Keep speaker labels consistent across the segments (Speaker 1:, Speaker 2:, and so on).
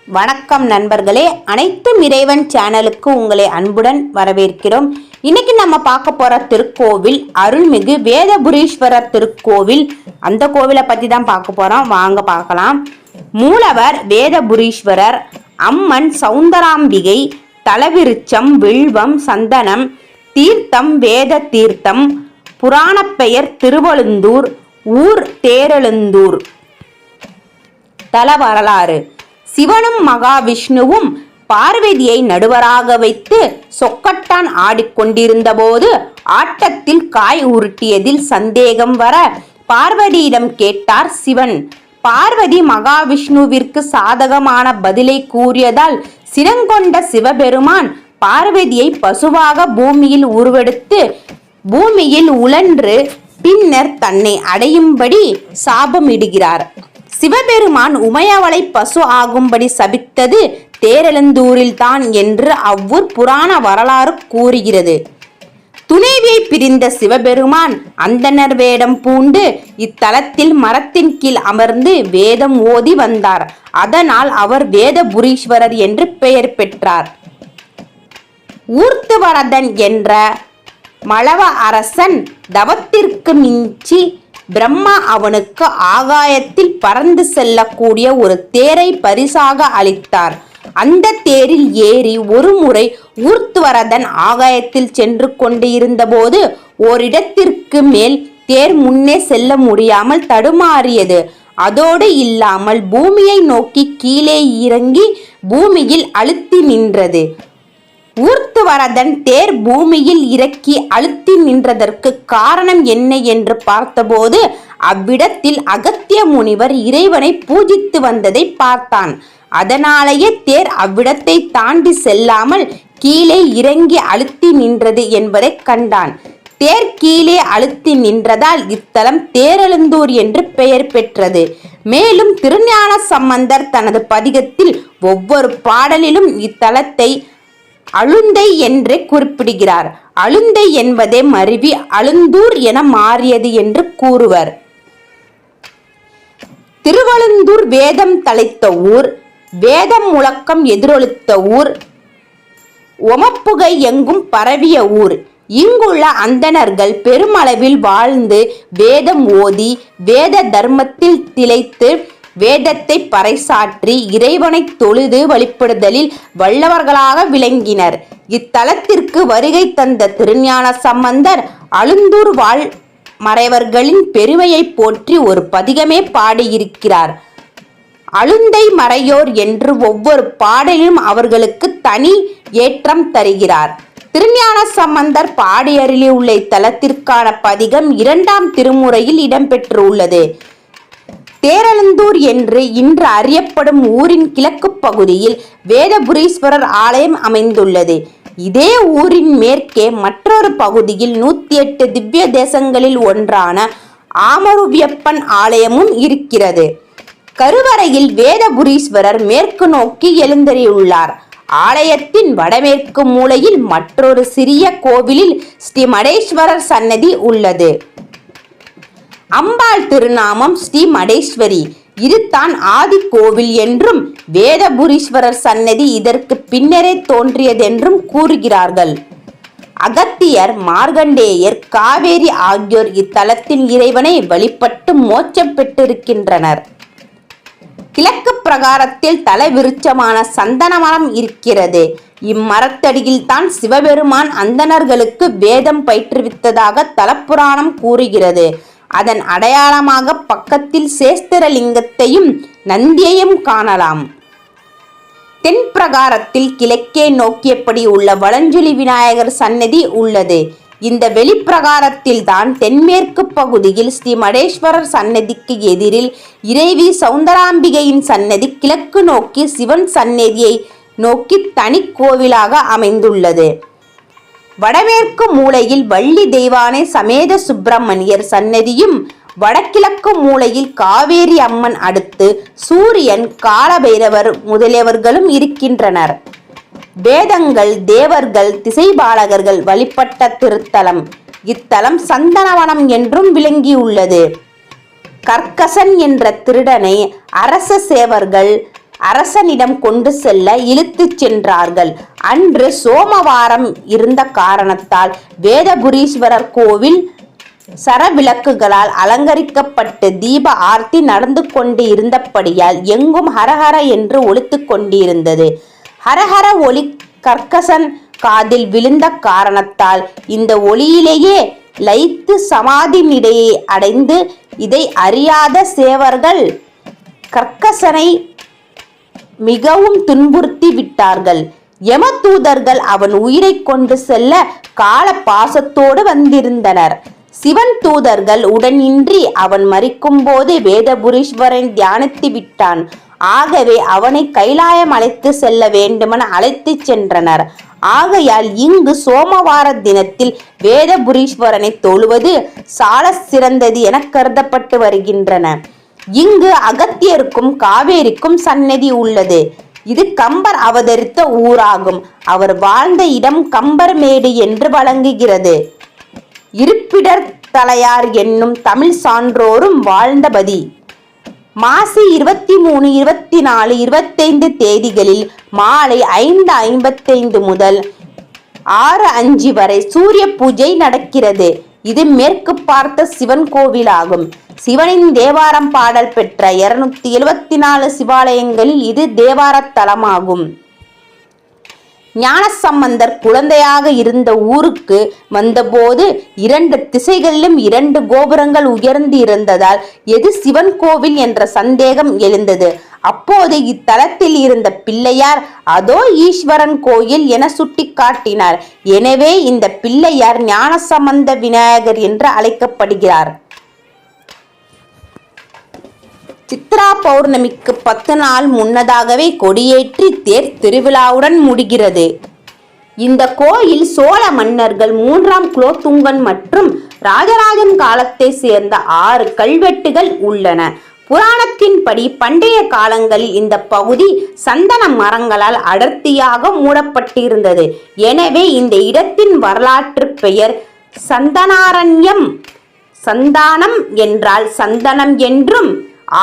Speaker 1: வணக்கம் நண்பர்களே, அனைத்தும் இறைவன் சேனலுக்கு உங்களை அன்புடன் வரவேற்கிறோம். இன்னைக்கு நம்ம பார்க்க போற திருக்கோவில் அருள்மிகு வேதபுரீஸ்வரர் திருக்கோவில். அந்த கோவிலை பத்தி தான் பார்க்க போறோம், வாங்க பார்க்கலாம். மூலவர் வேதபுரீஸ்வரர், அம்மன் சௌந்தராம்பிகை, தலவிருச்சம், வில்வம், சந்தனம், தீர்த்தம் வேத தீர்த்தம், புராண பெயர் திருவழுந்தூர், ஊர் தேரெழுந்தூர். தல வரலாறு: சிவனும் மகாவிஷ்ணுவும் பார்வதியை நடுவராக வைத்து சொக்கட்டான் ஆடிக்கொண்டிருந்த போது ஆட்டத்தில் காய் உருட்டியதில் சந்தேகம் வர பார்வதியிடம் கேட்டார் சிவன். பார்வதி மகாவிஷ்ணுவிற்கு சாதகமான பதிலை கூறியதால் சினங்கொண்ட சிவபெருமான் பார்வதியை பசுவாக பூமியில் உருவெடுத்து பூமியில் உழன்று பின்னர் தன்னை அடையும்படி சாபமிடுகிறார். சிவபெருமான் உமையவளை பசு ஆகும்படி சபித்தது தேரெழுந்தூரில் தான் என்று அவ்வூர் புராண வரலாறு கூறுகிறது. துணைவியை பிரிந்த சிவபெருமான் அந்தணர் வேடம் பூண்டு இத்தலத்தில் மரத்தின் கீழ் அமர்ந்து வேதம் ஓதி வந்தார். அதனால் அவர் வேதபுரீஸ்வரர் என்று பெயர் பெற்றார். ஊர்த்துவரதன் என்ற மழவ அரசன் தவத்திற்கு மிஞ்சி பிரம்மா அவனுக்கு ஆகாயத்தில் பறந்து செல்லக்கூடிய ஒரு தேரை பரிசாக அளித்தார். அந்த தேரில் ஏறி ஒரு முறை ஊர்த்துவரதன் ஆகாயத்தில் சென்று கொண்டு இருந்த போது ஓரிடத்திற்கு மேல் தேர் முன்னே செல்ல முடியாமல் தடுமாறியது. அதோடு இல்லாமல் பூமியை நோக்கி கீழே இறங்கி பூமியில் அழுத்தி நின்றது. ஊர்த்துவரதன் தேர் பூமியில் இறக்கி அழுத்தி நின்றதற்கு காரணம் என்ன என்று பார்த்தபோது அவ்விடத்தில் அகத்திய முனிவர் இறைவனை பூஜித்து வந்ததை பார்த்தான். அதனாலேயே தேர் அவ்விடத்தை தாண்டி செல்லாமல் கீழே இறங்கி அழுத்தி நின்றது என்பதை கண்டான். தேர் கீழே அழுத்தி நின்றதால் இத்தலம் தேரெழுந்தூர் என்று பெயர் பெற்றது. மேலும் திருஞான சம்பந்தர் தனது பதிகத்தில் ஒவ்வொரு பாடலிலும் இத்தலத்தை அழுந்தை என்றே குறிப்பிடுகிறார். அழுந்தை என்பதே மருவி அழுந்தூர் என மாறியது என்று கூறுவர். திருவழுந்தூர் வேதம் தழைத்த ஊர், வேதம் முழக்கம் எதிரொலித்த ஊர், ஒமப்புகை எங்கும் பரவிய ஊர். இங்குள்ள அந்தணர்கள் பெருமளவில் வாழ்ந்து வேதம் ஓதி வேத தர்மத்தில் திளைத்து வேதத்தை பறைசாற்றி இறைவனை தொழுது வழிபடுதலில் வல்லவர்களாக விளங்கினர். இத்தலத்திற்கு வருகை தந்த திருஞான சம்பந்தர் அழுந்தூர் வாழ் மறைவர்களின் பெருமையை போற்றி ஒரு பதிகமே பாடியிருக்கிறார். அழுந்தை மறையோர் என்று ஒவ்வொரு பாடலிலும் அவர்களுக்கு தனி ஏற்றம் தருகிறார். திருஞான சம்பந்தர் பாடியருளியுள்ள இத்தலத்திற்கான பதிகம் 2ஆம் திருமுறையில் இடம்பெற்றுள்ளது. தேரெழுந்தூர் என்று இன்று அறியப்படும் ஊரின் கிழக்கு பகுதியில் வேதபுரீஸ்வரர் ஆலயம் அமைந்துள்ளது. இதே ஊரின் மேற்கே மற்றொரு பகுதியில் 108 திவ்ய தேசங்களில் ஒன்றான ஆமருவியப்பன் ஆலயமும் இருக்கிறது. கருவறையில் வேதபுரீஸ்வரர் மேற்கு நோக்கி எழுந்தருளியுள்ளார். ஆலயத்தின் வடமேற்கு மூலையில் மற்றொரு சிறிய கோவிலில் ஸ்ரீ மடேஸ்வரர் சன்னதி உள்ளது. அம்பாள் திருநாமம் ஸ்ரீ மடேஸ்வரி. இதுதான் ஆதி கோவில் என்றும் வேதபுரீஸ்வரர் சன்னதி இதற்கு பின்னரே தோன்றியதென்றும் கூறுகிறார்கள். அகத்தியர், மார்கண்டேயர், காவேரி ஆகியோர் இத்தலத்தின் இறைவனை வழிபட்டு மோட்சம் பெற்றிருக்கின்றனர். கிழக்கு பிரகாரத்தில் தல விருட்சமான சந்தன மரம் இருக்கிறது. இம்மரத்தடியில் தான் சிவபெருமான் அந்தணர்களுக்கு வேதம் பயிற்றுவித்ததாக தலப்புராணம் கூறுகிறது. அதன் அடையாளமாக பக்கத்தில் சேஸ்திரலிங்கத்தையும் நந்தியையும் காணலாம். தென் பிரகாரத்தில் கிழக்கே நோக்கியபடி உள்ள வலஞ்சுழி விநாயகர் சன்னதி உள்ளது. இந்த வெளிப்பிரகாரத்தில் தான் தென்மேற்கு பகுதியில் ஸ்ரீ மடேஸ்வரர் சன்னதிக்கு எதிரில் இறைவி சௌந்தராம்பிகையின் சன்னதி கிழக்கு நோக்கி சிவன் சன்னதியை நோக்கி தனி கோவிலாக அமைந்துள்ளது. வடமேற்கு மூலையில் வள்ளி தெய்வானை சமேத சுப்பிரமணியர் சன்னதியும், வடகிழக்கு மூலையில் காவேரி அம்மன் அடுத்து சூரியன், காலபைரவர் முதலியவர்களும் இருக்கின்றனர். வேதங்கள், தேவர்கள், திசைபாலகர்கள் வழிபட்ட திருத்தலம். இத்தலம் சந்தனவனம் என்றும் விளங்கியுள்ளது. கர்க்கசன் என்ற திருடனை அரச சேவர்கள் அரசனிடம் கொண்டு செல்ல இழுத்துச் சென்றார்கள். அன்று சோமவாரம் இருந்த காரணத்தால் வேதபுரீஸ்வரர் கோவில் சரவிளக்குகளால் அலங்கரிக்கப்பட்டு தீப ஆர்த்தி நடந்து கொண்டு இருந்தபடியால் எங்கும் ஹரஹர என்று ஒலித்து கொண்டிருந்தது. ஹரஹர ஒலி கர்க்கசன் காதில் விழுந்த காரணத்தால் இந்த ஒளியிலேயே லயித்து சமாதி நிலையை அடைந்து இதை அறியாத சேவர்கள் கர்க்கசனை மிகவும் துன்புறுத்தி விட்டார்கள். யமதூதர்கள் அவன் உயிரை கொண்டு செல்ல கால பாசத்தோடு வந்திருந்தனர். சிவன் தூதர்கள் உடனின்றி அவன் மரிக்கும் போது வேதபுரீஸ்வரன் தியானித்து விட்டான். ஆகவே அவனை கைலாயம் அழைத்து செல்ல வேண்டுமென அழைத்து சென்றனர். ஆகையால் இங்கு சோமவார தினத்தில் வேதபுரீஸ்வரனை தொழுவது சால சிறந்தது என கருதப்பட்டு வருகின்றன. இங்கு அகத்தியருக்கும் காவேரிக்கும் சன்னதி உள்ளது. இது கம்பர் அவதரித்த ஊராகும். அவர் வாழ்ந்த இடம் கம்பர்மேடு என்று வழங்குகிறது. இருப்பிடர் தலையார் என்னும் தமிழ் சான்றோரும் வாழ்ந்தபதி. மாசி 23, 24, 25 தேதிகளில் மாலை 5:55 முதல் 6:05 வரை சூரிய பூஜை நடக்கிறது. இது மேற்கு பார்த்த சிவன் கோவிலாகும். சிவனின் தேவாரம் பாடல் பெற்ற 274 சிவாலயங்களில் இது தேவார தலமாகும். ஞானசம்பந்தர் குழந்தையாக இருந்த ஊருக்கு வந்தபோது 2 திசைகளிலும் 2 கோபுரங்கள் உயர்ந்து இருந்ததால் எது சிவன் கோவில் என்ற சந்தேகம் எழுந்தது. அப்போது இத்தலத்தில் இருந்த பிள்ளையார் அதோ ஈஸ்வரன் கோயில் என சுட்டிக்காட்டினார். எனவே இந்த பிள்ளையார் ஞானசம்பந்த விநாயகர் என்று அழைக்கப்படுகிறார். சித்ரா பௌர்ணமிக்கு 10 நாள் முன்னதாகவே கொடியேற்றி தேர் திருவிழாவுடன் முடிகிறது. இந்த கோயில் சோழ மன்னர்கள் 3ஆம் குலோத்துங்கன் மற்றும் ராஜராஜன் காலத்தை சேர்ந்த 6 கல்வெட்டுகள் உள்ளன. புராணத்தின்படி பண்டைய காலங்களில் இந்த பகுதி சந்தன மரங்களால் அடர்த்தியாக மூடப்பட்டிருந்தது. எனவே இந்த இடத்தின் வரலாற்று பெயர் சந்தனாரண்யம். சந்தானம் என்றால் சந்தனம் என்றும்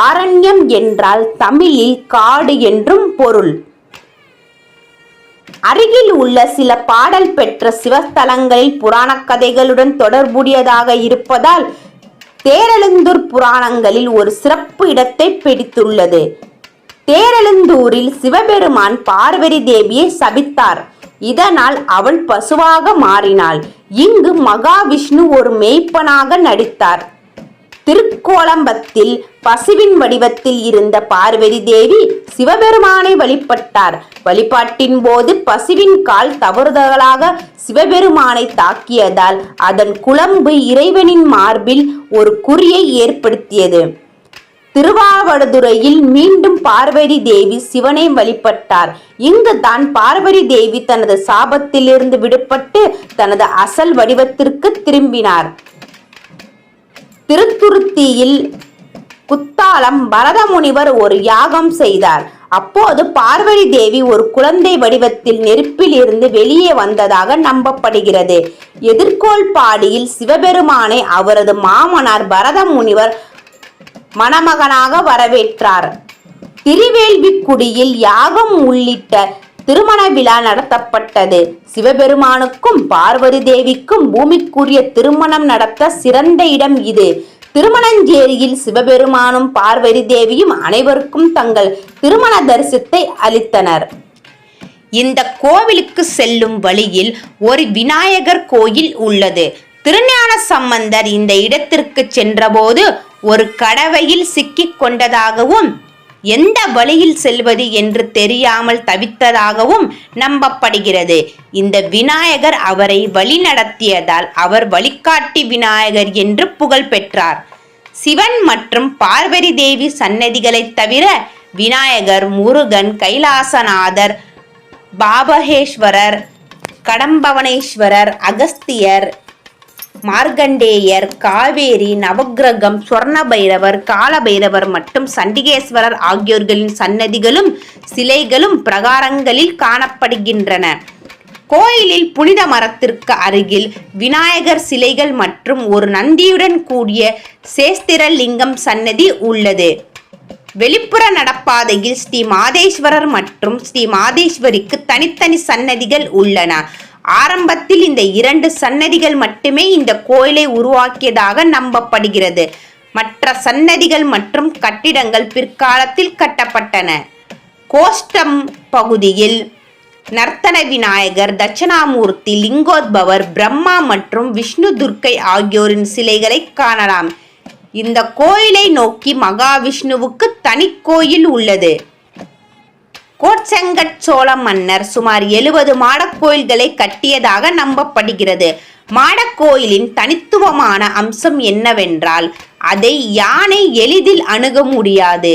Speaker 1: ஆரண்யம் என்றால் தமிழில் காடு என்றும் பொருள். அருகில் உள்ள சில பாடல் பெற்ற சிவஸ்தலங்களில் புராண கதைகளுடன் தொடர்புடையதாக இருப்பதால் தேரெழுந்தூர் புராணங்களில் ஒரு சிறப்பு இடத்தை பிடித்துள்ளது. தேரெழுந்தூரில் சிவபெருமான் பார்வதி தேவியை சபித்தார். இதனால் அவள் பசுவாக மாறினாள். இங்கு மகாவிஷ்ணு ஒரு மேய்ப்பனாக நடித்தார். திருக்கோலம்பத்தில் பசுவின் வடிவத்தில் இருந்த பார்வதி தேவி சிவபெருமானை வழிபட்டார். வழிபாட்டின் போது பசுவின் கால் தவறுதலாக சிவபெருமானை தாக்கியதால் அதன் குளம்பு இறைவனின் மார்பில் ஒரு குறியை ஏற்படுத்தியது. திருவாவடுதுறையில் மீண்டும் பார்வதி தேவி சிவனை வழிபட்டார். இங்கு தான் பார்வதி தேவி தனது சாபத்திலிருந்து விடுபட்டு தனது அசல் வடிவத்திற்கு திரும்பினார். திருத்துருத்தியில் குத்தாலம் பரதமுனிவர் ஒரு யாகம் செய்தார். அப்போது பார்வதி தேவி ஒரு குழந்தை வடிவத்தில் நெருப்பில் இருந்து வெளியே வந்ததாக நம்பப்படுகிறது. எதிர்கோள்பாடியில் சிவபெருமானை அவரது மாமனார் பரதமுனிவர் மணமகனாக வரவேற்றார். திருவேள்விக்குடியில் யாகம் உள்ளிட்ட திருமண விழா நடத்தப்பட்டது. சிவபெருமானுக்கும் பார்வதி தேவிக்கும் பூமிக்குரிய திருமணம் நடத்த சிறந்த இடம் இது. திருமணஞ்சேரியில் சிவபெருமானும் பார்வதி தேவியும் அனைவருக்கும் தங்கள் திருமண தரிசனத்தை அளித்தனர். இந்த கோவிலுக்கு செல்லும் வழியில் ஒரு விநாயகர் கோயில் உள்ளது. திருஞான சம்பந்தர் இந்த இடத்திற்கு சென்றபோது ஒரு கடவையில் சிக்கிக் கொண்டதாகவும் எந்த வழியில் செல்வது என்று தெரியாமல் தவித்ததாகவும் நம்பப்படுகிறது. இந்த விநாயகர் அவரை வழி நடத்தியதால் அவர் வழிகாட்டி விநாயகர் என்று புகழ் பெற்றார். சிவன் மற்றும் பார்வதி தேவி சன்னதிகளை தவிர விநாயகர், முருகன், கைலாசநாதர், பாபகேஸ்வரர், கடம்பவனேஸ்வரர், அகஸ்தியர், மார்கண்டேயர், காவேரி, நவக்கிரகம், சொர்ணபைரவர், காலபைரவர் மற்றும் சண்டிகேஸ்வரர் ஆகியோர்களின் சன்னதிகளும் சிலைகளும் பிரகாரங்களில் காணப்படுகின்றன. கோயிலில் புனித மரத்திற்கு அருகில் விநாயகர் சிலைகள் மற்றும் ஒரு நந்தியுடன் கூடிய சேஸ்திரலிங்கம் சன்னதி உள்ளது. வெளிப்புற நடப்பாதையில் ஸ்ரீ மாதேஸ்வரர் மற்றும் ஸ்ரீ மாதேஸ்வரிக்கு தனித்தனி சன்னதிகள் உள்ளன. ஆரம்பத்தில் இந்த 2 சன்னதிகள் மட்டுமே இந்த கோயிலை உருவாக்கியதாக நம்பப்படுகிறது. மற்ற சன்னதிகள் மற்றும் கட்டிடங்கள் பிற்காலத்தில் கட்டப்பட்டன. கோஷ்டம் பகுதியில் நர்த்தன விநாயகர், தட்சணாமூர்த்தி, லிங்கோத்பவர், பிரம்மா மற்றும் விஷ்ணு துர்க்கை ஆகியோரின் சிலைகளை காணலாம். இந்த கோயிலை நோக்கி மகாவிஷ்ணுவுக்கு தனி கோயில் உள்ளது. கோட்செங்கட் சோழ மன்னர் சுமார் 70 மாடக் கோயில்களை கட்டியதாக நம்பப்படுகிறது. மாடக் கோயிலின் தனித்துவமான அம்சம் என்னவென்றால் அதை யானை எளிதில் அணுக முடியாது.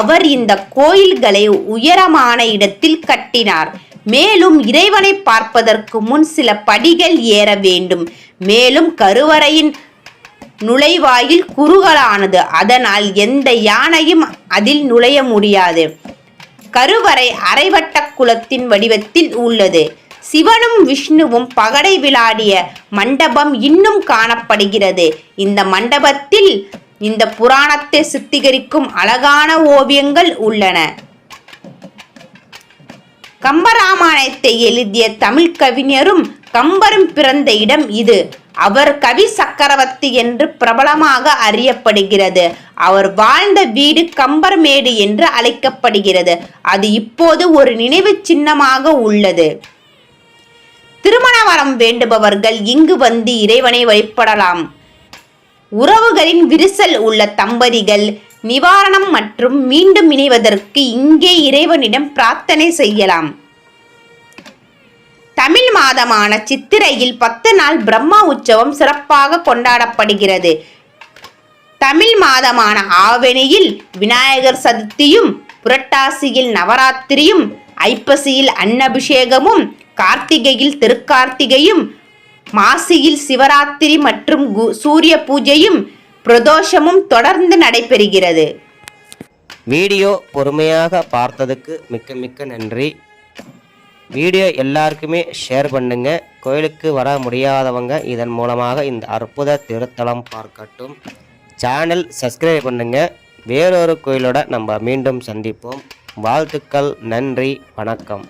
Speaker 1: அவர் இந்த கோயில்களை உயரமான இடத்தில் கட்டினார். மேலும் இறைவனை பார்ப்பதற்கு முன் சில படிகள் ஏற வேண்டும். மேலும் கருவறையின் நுழைவாயில் குறுகலானது, அதனால் எந்த யானையும் அதில் நுழைய முடியாது. கருவறை அரைவட்ட குளத்தின் வடிவத்தில் உள்ளது. சிவனும் விஷ்ணுவும் பகடை விளையாடிய மண்டபம் இன்னும் காணப்படுகிறது. இந்த மண்டபத்தில் இந்த புராணத்தை சித்தரிக்கும் அழகான ஓவியங்கள் உள்ளன. கம்பராமாயணத்தை எழுதிய தமிழ் கவிஞரும் கம்பரும் பிறந்த இடம் இது. அவர் கவி சக்கரவர்த்தி என்று பிரபலமாக அறியப்படுகிறது. அவர் வாழ்ந்த வீடு கம்பர்மேடு என்று அழைக்கப்படுகிறது. அது இப்போது ஒரு நினைவு சின்னமாக உள்ளது. திருமண வரம் வேண்டுபவர்கள் இங்கு வந்து இறைவனை வழிபடலாம். உறவுகளின் விரிசல் உள்ள தம்பதிகள் நிவாரணம் மற்றும் மீண்டும் இணைவதற்கு இங்கே இறைவனிடம் பிரார்த்தனை செய்யலாம். தமிழ் மாதமான சித்திரையில் 10 நாள் பிரம்மா உற்சவம் சிறப்பாக கொண்டாடப்படுகிறது. தமிழ் மாதமான ஆவணியில் விநாயகர் சதுர்த்தியும், புரட்டாசியில் நவராத்திரியும், ஐப்பசியில் அன்னபிஷேகமும், கார்த்திகையில் திருக்கார்த்திகையும், மாசியில் சிவராத்திரி மற்றும் சூரிய பூஜையும் பிரதோஷமும் தொடர்ந்து நடைபெறுகிறது.
Speaker 2: வீடியோ பொறுமையாக பார்த்ததுக்கு மிக்க நன்றி. வீடியோ எல்லாருக்குமே ஷேர் பண்ணுங்க. கோயிலுக்கு வர முடியாதவங்க இதன் மூலமாக இந்த அற்புத திருத்தலம் பார்க்கட்டும். சேனல் சப்ஸ்கிரைப் பண்ணுங்க. வேறொரு கோயிலோட நம்ம மீண்டும் சந்திப்போம். வாழ்த்துக்கள். நன்றி. வணக்கம்.